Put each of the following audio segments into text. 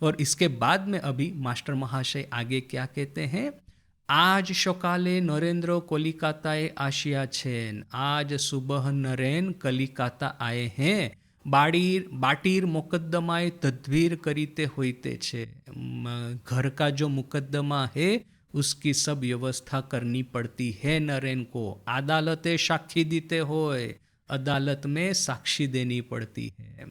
और इसके बाद में अभी मास्टर महाशय आगे क्या कहते हैं, आज सकाले नरेंद्र कोलिकाताए आशिया छेन, आज सुबह नरेन कलिकाता आए हैं, बाटीर मुकद्दमाए तदवीर करीते होते छे। घर का जो मुकद्दमा है उसकी सब व्यवस्था करनी पड़ती है नरेन को। अदालते साक्षी दीते होए, अदालत में साक्षी देनी पड़ती है।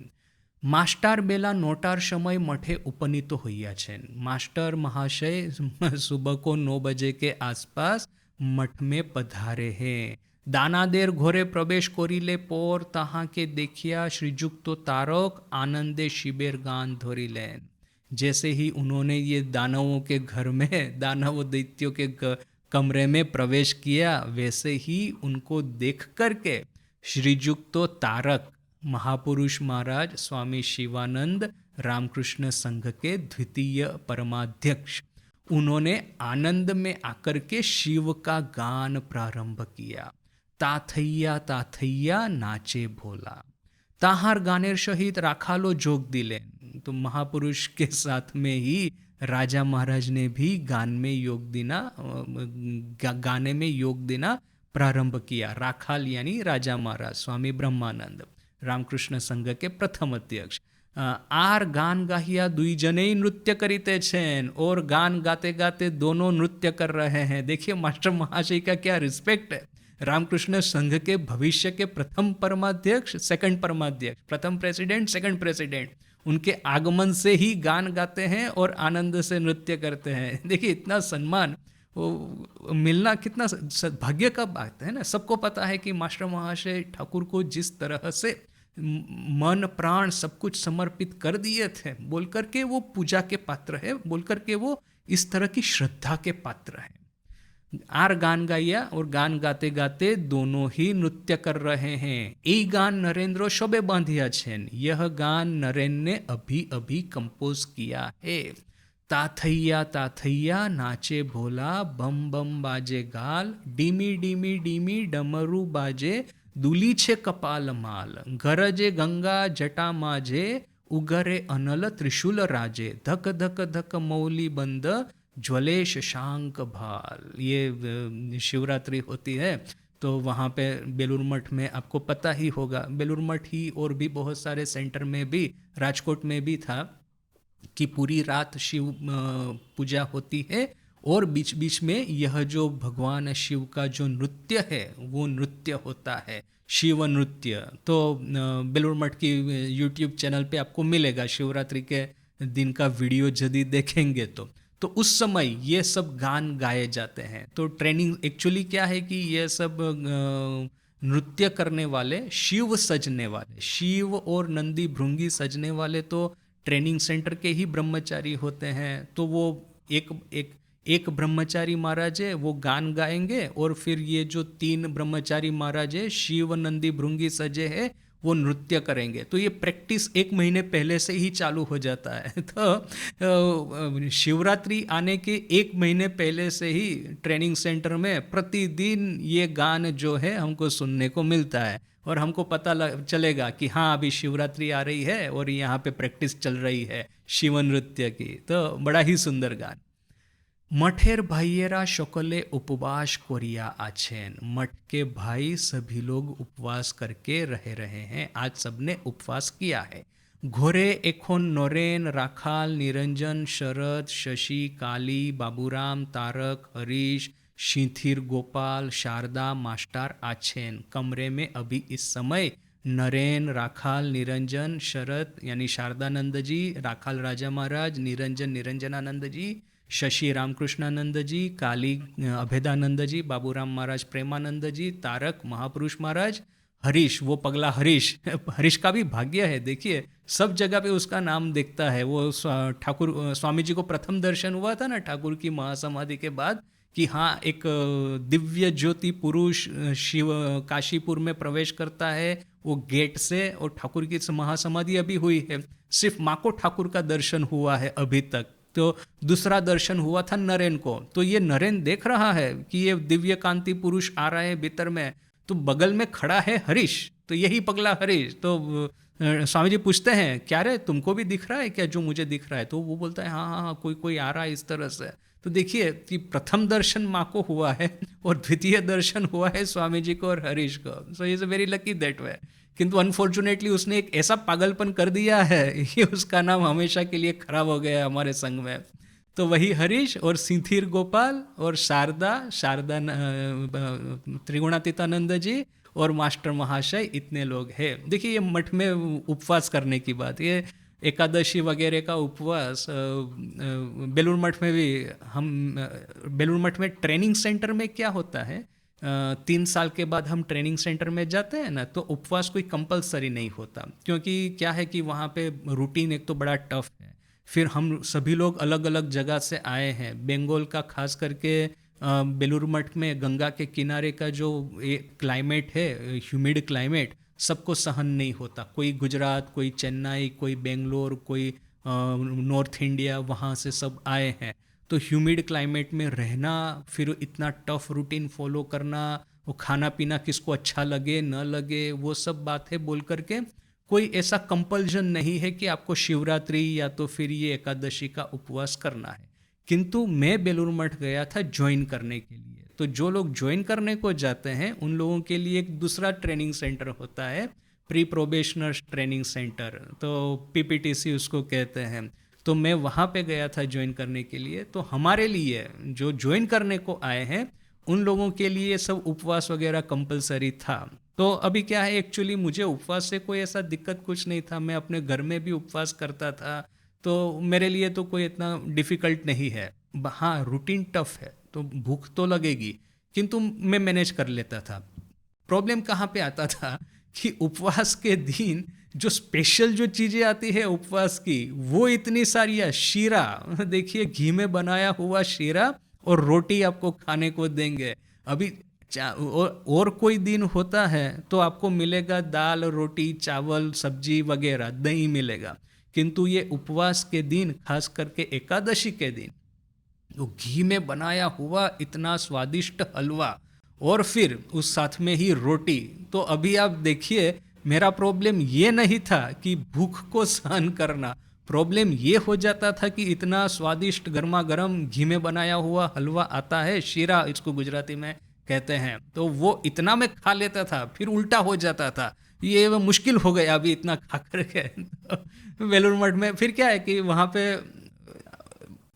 मास्टर बेला नोटार समय मठे उपनीत होइया छे। मास्टर महाशय सुबह को 9 बजे के आसपास मठ में पधारे हैं। दानादेर घोरे प्रवेश करिले पोर तहाँ के देखिया श्रीजुक्त तारक आनंदे शिबेर गान धरिलेन। जैसे ही उन्होंने ये दानवों के घर में, दानव दैत्यों के कमरे में प्रवेश किया, वैसे ही उनको देख करके श्रीजुक्त तारक महापुरुष महाराज स्वामी शिवानंद रामकृष्ण संघ के द्वितीय परमाध्यक्ष, उन्होंने आनंद में आकर के शिव का गान प्रारंभ किया। ताथैया ताथैया नाचे भोला, ताहार गानेर सहित राखालो जोग दिले। तो महापुरुष के साथ में ही राजा महाराज ने भी गाने में योग देना प्रारंभ किया। राखाल यानी राजा महाराज स्वामी ब्रह्मानंद, रामकृष्ण संघ के प्रथम अध्यक्ष। आर गान गाहिया दुई जने ही नृत्य करीते छेन, और गान गाते गाते दोनों नृत्य कर रहे हैं। देखिए मास्टर महाशय का क्या रिस्पेक्ट है। रामकृष्ण संघ के भविष्य के प्रथम परमाध्यक्ष, सेकंड परमाध्यक्ष, प्रथम प्रेसिडेंट, सेकंड प्रेसिडेंट, उनके आगमन से ही गान गाते हैं और आनंद से नृत्य करते हैं। देखिए इतना सम्मान वो मिलना कितना भाग्य का बात है ना। सबको पता है कि मास्टर महाशय ठाकुर को जिस तरह से मन प्राण सब कुछ समर्पित कर दिए थे, बोल करके वो पूजा के पात्र है, बोल करके वो इस तरह की श्रद्धा के पात्र है। आर गान गाया और गान गाते गाते दोनों ही नृत्य कर रहे हैं। ए गान नरेंद्र शोबे बांधिया छेन, यह गान नरेंद्र ने अभी अभी कंपोज किया है। ताथैया ताथैया नाचे भोला, बम बम बाजे गाल, डीमी डीमी डीमी डमरू बाजे, दूली छे कपाल माल, गरजे गंगा जटा माजे, उगरे अनल त्रिशूल राजे, धक धक धक मौली बंद, ज्वले शशांक भाल। ये शिवरात्रि होती है तो वहाँ पे बेलूर मठ में आपको पता ही होगा, बेलूर मठ ही और भी बहुत सारे सेंटर में भी, राजकोट में भी था कि पूरी रात शिव पूजा होती है और बीच बीच में यह जो भगवान शिव का जो नृत्य है वो नृत्य होता है, शिव नृत्य। तो बेलूर मठ की यूट्यूब चैनल पे आपको मिलेगा, शिवरात्रि के दिन का वीडियो यदि देखेंगे तो उस समय ये सब गान गाए जाते हैं। तो ट्रेनिंग एक्चुअली क्या है कि ये सब नृत्य करने वाले, शिव सजने वाले, शिव और नंदी भृंगी सजने वाले तो ट्रेनिंग सेंटर के ही ब्रह्मचारी होते हैं। तो वो एक ब्रह्मचारी महाराज है, वो गान गाएंगे और फिर ये जो 3 ब्रह्मचारी महाराज है, शिव नंदी भृंगी सजे है, वो नृत्य करेंगे। तो ये प्रैक्टिस 1 महीने पहले से ही चालू हो जाता है। तो शिवरात्रि आने के 1 महीने पहले से ही ट्रेनिंग सेंटर में प्रतिदिन ये गान जो है हमको सुनने को मिलता है और हमको पता चलेगा कि हाँ अभी शिवरात्रि आ रही है और यहाँ पे प्रैक्टिस चल रही है शिव नृत्य की। तो बड़ा ही सुंदर गान। मठेर भाइयेरा शकले उपवास कोरिया आछेन, मठ के भाई सभी लोग उपवास करके रहे हैं, आज सबने उपवास किया है। घोरे एखोन नरेन राखाल निरंजन शरद शशि काली बाबूराम तारक हरीश शिथिर गोपाल शारदा मास्टर आछेन। कमरे में अभी इस समय नरेन राखाल निरंजन शरद यानी शारदानंद जी, राखाल राजा महाराज, निरंजन निरंजनानंद जी, शशि रामकृष्णानंद जी, काली अभेदानंद जी, बाबूराम महाराज प्रेमानंद जी, तारक महापुरुष महाराज, हरीश वो पगला हरीश हरीश का भी भाग्य है। देखिए सब जगह पे उसका नाम दिखता है। वो ठाकुर स्वामी जी को प्रथम दर्शन हुआ था ना ठाकुर की महासमाधि के बाद कि हाँ एक दिव्य ज्योति पुरुष शिव काशीपुर में प्रवेश करता है वो गेट से, और ठाकुर की महासमाधि अभी हुई है। सिर्फ माँ को ठाकुर का दर्शन हुआ है अभी तक। तो दूसरा दर्शन हुआ था नरेन को। तो ये नरेन देख रहा है कि ये दिव्य कांति पुरुष आ रहे हैं भीतर में, तो बगल में खड़ा है हरीश, तो यही पगला हरीश। तो स्वामी जी पूछते हैं, क्या रे तुमको भी दिख रहा है क्या जो मुझे दिख रहा है? तो वो बोलता है, हाँ हाँ हाँ, कोई कोई आ रहा है इस तरह से। तो देखिए कि प्रथम दर्शन माँ को हुआ है और द्वितीय दर्शन हुआ है स्वामी जी को और हरीश को। So is a very lucky that way. किंतु अनफॉर्चुनेटली उसने एक ऐसा पागलपन कर दिया है कि उसका नाम हमेशा के लिए खराब हो गया है हमारे संग में। तो वही हरीश और सिंथिर गोपाल और शारदा त्रिगुणातीतानंद जी और मास्टर महाशय, इतने लोग हैं। देखिए ये मठ में उपवास करने की बात, ये एकादशी वगैरह का उपवास बेलूर मठ में भी हम बेलूर मठ में ट्रेनिंग सेंटर में क्या होता है, 3 साल के बाद हम ट्रेनिंग सेंटर में जाते हैं ना, तो उपवास कोई कंपलसरी नहीं होता, क्योंकि क्या है कि वहाँ पे रूटीन एक तो बड़ा टफ है। फिर हम सभी लोग अलग अलग जगह से आए हैं। बंगाल का खास करके बेलूर मठ में गंगा के किनारे का जो क्लाइमेट है, ह्यूमिड क्लाइमेट, सबको सहन नहीं होता। कोई गुजरात, कोई चेन्नई, कोई बेंगलोर, कोई नॉर्थ इंडिया, वहाँ से सब आए हैं। तो ह्यूमिड क्लाइमेट में रहना, फिर इतना टफ रूटीन फॉलो करना, वो खाना पीना किसको अच्छा लगे न लगे, वो सब बातें बोल करके कोई ऐसा कंपल्जन नहीं है कि आपको शिवरात्रि या तो फिर ये एकादशी का उपवास करना है। किंतु मैं बेलूर मठ गया था ज्वाइन करने के लिए। तो जो लोग ज्वाइन करने को जाते हैं उन लोगों के लिए एक दूसरा ट्रेनिंग सेंटर होता है, प्री प्रोबेशनर ट्रेनिंग सेंटर, तो पीपीटीसी उसको कहते हैं। तो मैं वहाँ पे गया था ज्वाइन करने के लिए। तो हमारे लिए जो ज्वाइन करने को आए हैं उन लोगों के लिए सब उपवास वगैरह कंपलसरी था। तो अभी क्या है, एक्चुअली मुझे उपवास से कोई ऐसा दिक्कत कुछ नहीं था, मैं अपने घर में भी उपवास करता था, तो मेरे लिए तो कोई इतना डिफ़िकल्ट नहीं है। हाँ रूटीन टफ है तो भूख तो लगेगी, किंतु मैं मैनेज कर लेता था। प्रॉब्लम कहाँ पे आता था कि उपवास के दिन जो स्पेशल जो चीज़ें आती है उपवास की, वो इतनी सारी है। शीरा, देखिए घी में बनाया हुआ शीरा और रोटी आपको खाने को देंगे। अभी और कोई दिन होता है तो आपको मिलेगा दाल रोटी चावल सब्जी वगैरह, दही मिलेगा। किंतु ये उपवास के दिन, खास करके एकादशी के दिन, तो घी में बनाया हुआ इतना स्वादिष्ट हलवा और फिर उस साथ में ही रोटी। तो अभी आप देखिए, मेरा प्रॉब्लम ये नहीं था कि भूख को सहन करना, प्रॉब्लम ये हो जाता था कि इतना स्वादिष्ट गर्मा गर्म घी में बनाया हुआ हलवा आता है, शीरा इसको गुजराती में कहते हैं, तो वो इतना मैं खा लेता था फिर उल्टा हो जाता था। ये मुश्किल हो गया अभी इतना खा करके। वेलूर मठ में फिर क्या है कि वहाँ पे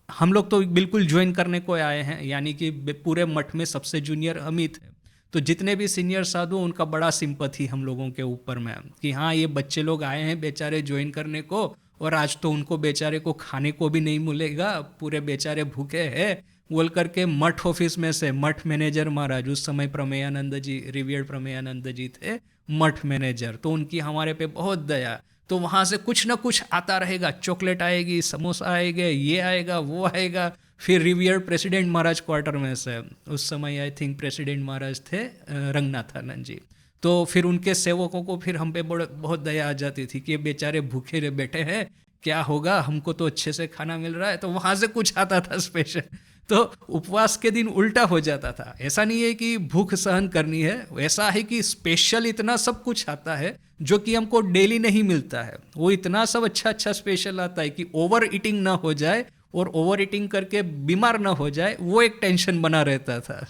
हम लोग तो बिल्कुल ज्वाइन करने को आए हैं, यानी कि पूरे मठ में सबसे जूनियर अमित है। तो जितने भी सीनियर साधु उनका बड़ा सिंपथी हम लोगों के ऊपर में कि हाँ ये बच्चे लोग आए हैं बेचारे ज्वाइन करने को, और आज तो उनको बेचारे को खाने को भी नहीं मिलेगा, पूरे बेचारे भूखे हैं बोल करके मठ ऑफिस में से मठ मैनेजर महाराज, उस समय प्रमेयानंद जी, रिवियर्ड प्रमेयानंद जी थे मठ मैनेजर, तो उनकी हमारे पे बहुत दया। तो वहाँ से कुछ ना कुछ आता रहेगा, चॉकलेट आएगी, समोसा आएगा, ये आएगा वो आएगा। फिर रिवियर्ड प्रेसिडेंट महाराज क्वार्टर में से, उस समय आई थिंक प्रेसिडेंट महाराज थे रंगनाथानंद जी, तो फिर उनके सेवकों को फिर हम पे बहुत दया आ जाती थी कि ये बेचारे भूखे रहे बैठे हैं, क्या होगा, हमको तो अच्छे से खाना मिल रहा है। तो वहाँ से कुछ आता था स्पेशल। तो उपवास के दिन उल्टा हो जाता था। ऐसा नहीं है कि भूख सहन करनी है, ऐसा है कि स्पेशल इतना सब कुछ आता है जो कि हमको डेली नहीं मिलता है। वो इतना सब अच्छा अच्छा स्पेशल आता है कि ओवर ईटिंग ना हो जाए और ओवर ईटिंग करके बीमार ना हो जाए, वो एक टेंशन बना रहता था।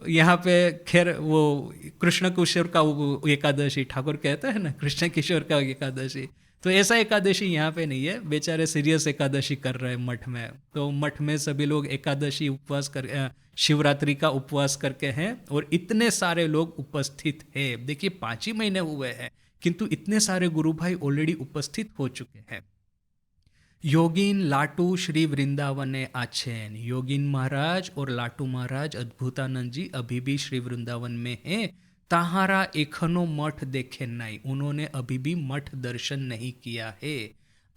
यहाँ पे खैर वो कृष्ण किशोर का एकादशी ठाकुर कहते हैं ना, कृष्ण किशोर का एकादशी, तो ऐसा एकादशी यहाँ पे नहीं है। बेचारे सीरियस एकादशी कर रहे हैं मठ में। तो मठ में सभी लोग एकादशी उपवास कर, शिवरात्रि का उपवास करके हैं और इतने सारे लोग उपस्थित हैं। देखिए 5 ही महीने हुए हैं किंतु इतने सारे गुरु भाई ऑलरेडी उपस्थित हो चुके हैं। योगिन लाटू श्री वृंदावन आछेन, योगिन महाराज और लाटू महाराज अद्भुतानंद जी अभी भी श्री वृंदावन में हैं। ताहारा एखनो मठ देखे नहीं, उन्होंने अभी भी मठ दर्शन नहीं किया है।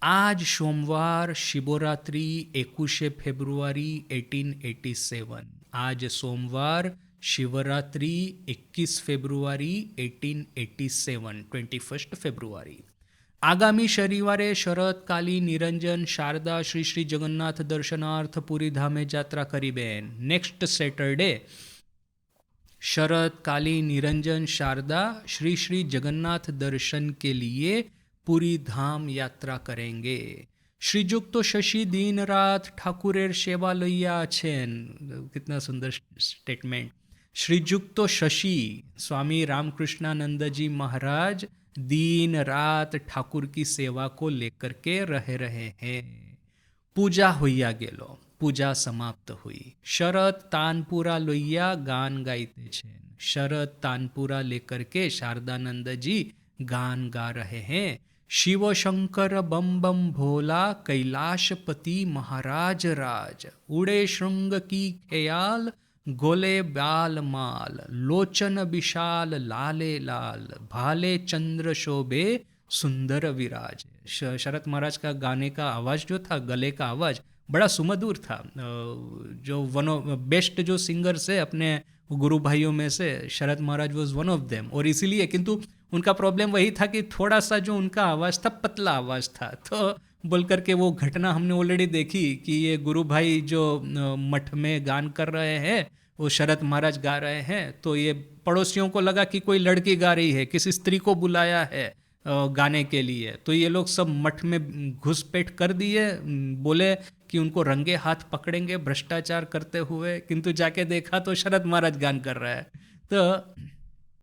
आज सोमवार शिवरात्रि 21 फरवरी 1887, आज सोमवार शिवरात्रि 21 फरवरी 1887, 21 फरवरी। आगामी शनिवारे शरतकाली निरंजन शारदा श्री श्री जगन्नाथ दर्शनार्थ पुरी धामे यात्रा करीबेन। नेक्स्ट सैटरडे शरद काली निरंजन शारदा श्री श्री जगन्नाथ दर्शन के लिए पूरी धाम यात्रा करेंगे। श्रीजुक्त शशि दिन रात ठाकुरेर सेवा लइया आछेन। कितना सुंदर स्टेटमेंट। श्रीजुक्त शशि स्वामी रामकृष्णानंद जी महाराज दिन रात ठाकुर की सेवा को लेकर के रहे हैं। पूजा होइया गेलो, पूजा समाप्त हुई। शरद तानपुरा लोइया गान गाइते छेन। शरद तानपुरा लेकर के शारदानंद जी गान गा रहे हैं। शिव शंकर बम बम भोला कैलाशपति महाराज राज, उड़े श्रृंग की ख्याल गोले बाल माल, लोचन विशाल लाले लाल, भाले चंद्र शोभे सुंदर विराज। शरद महाराज का गाने का आवाज़ जो था, गले का आवाज़ बड़ा सुमधुर था। जो वन ऑफ बेस्ट जो सिंगर्स है अपने गुरु भाइयों में से शरद महाराज वॉज वन ऑफ देम। और इसीलिए, किंतु उनका प्रॉब्लम वही था कि थोड़ा सा जो उनका आवाज़ था पतला आवाज़ था। तो बोल करके वो घटना हमने ऑलरेडी देखी कि ये गुरु भाई जो मठ में गान कर रहे हैं, वो शरद महाराज गा रहे हैं, तो ये पड़ोसियों को लगा कि कोई लड़की गा रही है, किसी स्त्री को बुलाया है गाने के लिए। तो ये लोग सब मठ में घुसपैठ कर दिए, बोले कि उनको रंगे हाथ पकड़ेंगे भ्रष्टाचार करते हुए, किंतु जाके देखा तो शरद महाराज गान कर रहा है। तो